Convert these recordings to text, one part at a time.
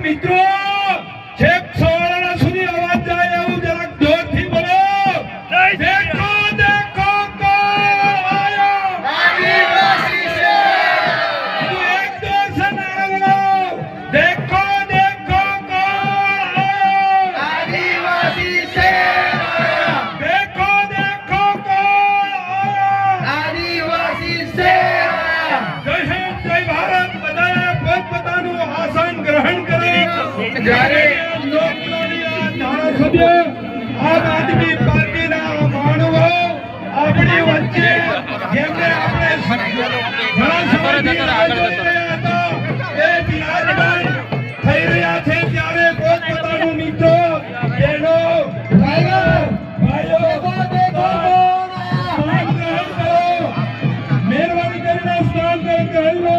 મિત્રો છેક સવારના સુધી અવાજ જાય એવું જરાક જોરથી બોલો દેખો દેખો કોણ આયો આદિવાસી છે એક જોર સે નારા બોલો દેખો દેખો કોણ આયો આદિવાસી છે દેખો દેખો કોણ આયો આદિવાસી છે જય હિન્દ જય ભારત બધાએ પોતપોતાનું આસન ગ્રહણ કરે જ્યારે લોકપ્રિય ધારાસભ્ય આમ આદમી પાર્ટીના માનવો આપણી વચ્ચે જેમને આપણે ઘણા સમયથી રાહ જોઈ રહ્યા હતા એ બિરાજમાન થઈ રહ્યા છે ત્યારે પોતપોતાનું મિત્રો બહેનો ભાઈઓ સ્થાન ગ્રહણ કરો મહેરબાની કરીને સ્થાન ગ્રહણ લો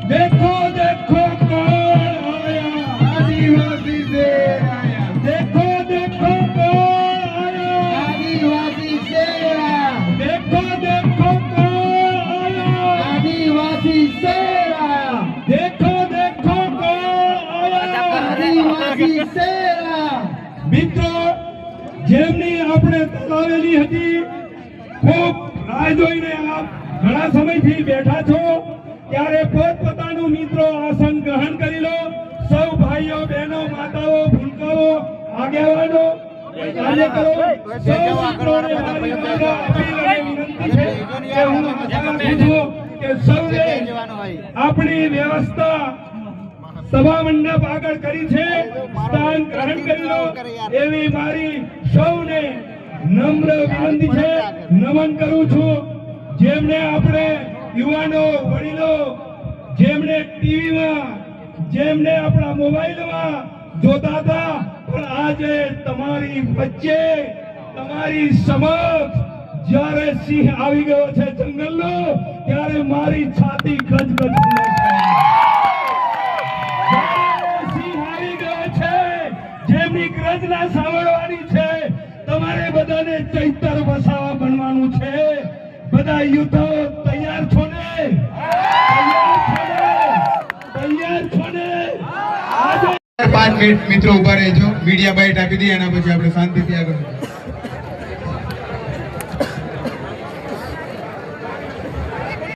देखो देखो कौन आया आदिवासी से आया देखो देखो कौन आया आदिवासी से आया देखो देखो कौन आया आदिवासी से आया देखो देखो कौन आया आदिवासी से आया મિત્રો જેમની આપણે તલાવેલી હતી ખૂબ રાહ જોઈને આપ ઘણા સમયથી બેઠા છો ત્યારે પોતપોતાનું મિત્રો આસન ગ્રહણ કરી લો સૌ ભાઈઓ બહેનો માતાઓ ભૂલકાઓ આગેવાનો કાર્યકરો સૌ મિત્રોને મારી દ્વારા અપીલ અને વિનંતી છે કે હું આશા રાખું છું કે સૌએ આપણી વ્યવસ્થા સભા મંડપ આગળ કરી છે સ્થાન ગ્રહણ કરી લો એવી મારી સૌને નમ્ર વિનંતી છે નમન કરું છું જેમને આપણે યુવાનો વડીલો જેમને ટીવીમાં જેમને આપણા મોબાઈલમાં જોતા હતા પણ આજે તમારી વચ્ચે તમારી સમક્ષ જ્યારે સિંહ આવી ગયો છે જંગલનો ત્યારે મારી છાતી ગજગજ ફૂલે છે સિંહ આવી ગયો છે જેમની ગર્જના સાંભળવાની છે તમારે બધાને ચૈતર વસાવા બનવાનું છે બધા યુદ્ધો તૈયાર છો ને તૈયાર છો ને 5 મિનિટ મિત્રો ઉભા રહેજો મીડિયા બાઈટ આપી દઈએ એના પછી આપણે શાંતિથી આગળ